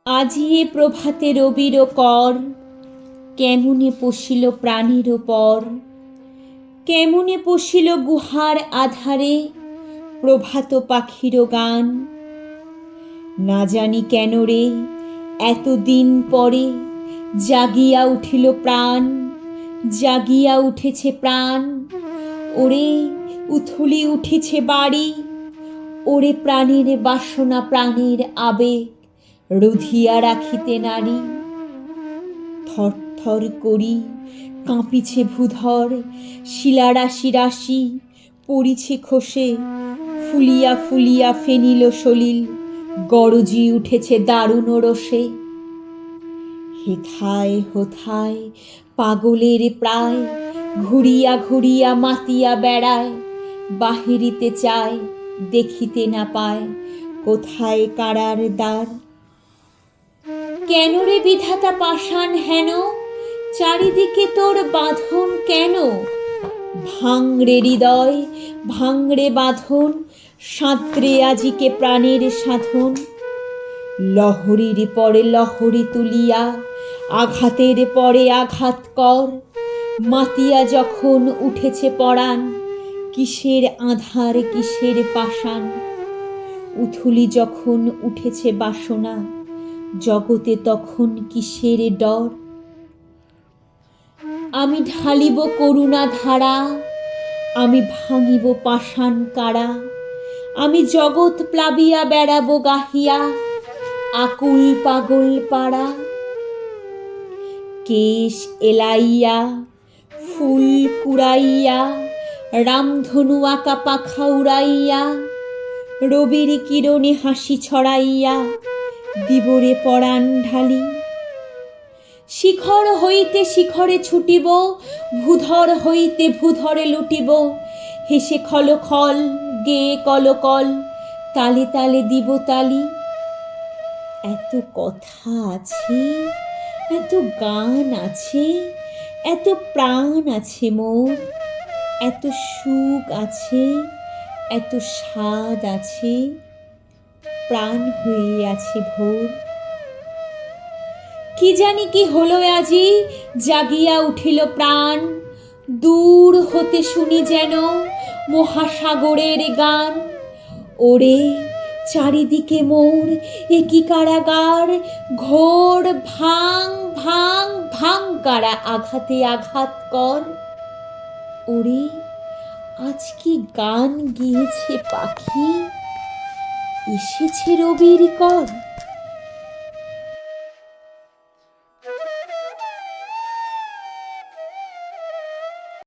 আজি এ প্রভাতে রবির কর, কেমনে পশিল প্রাণের পর, কেমনে পশিল গুহার আধারে প্রভাত পাখির গান। না জানি কেন রে এতদিন পরে জাগিয়া উঠিল প্রাণ, জাগিয়া উঠেছে প্রাণ। ওরে উথলি উঠেছে বাড়ি, ওরে প্রাণের বাসনা প্রাণের আবেগ রুধিয়া রাখিতে নারী। থর থর করি কাঁপিছে ভূধর, শিলারাশি রাশি পড়িছে খসে, ফুলিয়া ফুলিয়া ফেনিল সলিল গরজি উঠেছে দারুণ রোষে। হেথায় হোথায় পাগলের প্রায় ঘুরিয়া ঘুরিয়া মাতিয়া বেড়ায়, বাহিরিতে চায় দেখিতে না পায় কোথায় কারার দ্বার। কেন রে বিধাতা পাষাণ হেন, চারিদিকে তোর বাঁধন কেন? ভাঙড়ে হৃদয় ভাঙড়ে বাঁধন, সাঁতরে আজিকে প্রাণের সাধন। লহরীর পরে লহরী তুলিয়া আঘাতের পরে আঘাত কর। মাতিয়া যখন উঠেছে পরাণ, কিসের আধার কিসের পাষাণ। উথুলি যখন উঠেছে বাসনা, জগতে তখন কিসের ডর। আমি ঢালিব করুণা ধারা, আমি ভাঙিব পাষাণ কারা। আমি জগৎ প্লাবিয়া বেড়াবো গাহিয়া আকুল পাগল পাড়া। কেশ এলাইয়া ফুল কুড়াইয়া, রামধনু আঁকা পাখা উড়াইয়া, রবির কিরণে হাসি ছড়াইয়া দিবরে পরাণ ঢালি। শিখর হইতে শিখরে ছুটিব, ভূধর হইতে ভূধরে লুটিব। হেসে খল খল গেয়ে কলকল, তালে তালে দিব তালি। এত কথা আছে, এত গান আছে, এত প্রাণ আছে মোর, এত সুখ আছে, এত স্বাদ আছে, প্রাণ হয়ে আছে ভোর। কি জানি কি হলো আজি জাগিয়া উঠিল প্রাণ, দূর হতে শুনি যেন মহাসাগরের গান। ওরে চারিদিকে মোর একই কারাগার, ঘোর ভাঙ ভাঙ ভাঙ কারা আঘাতে আঘাত কর। ওরে আজ কি গান গেয়েছে পাখি, এসেছে রবির কর।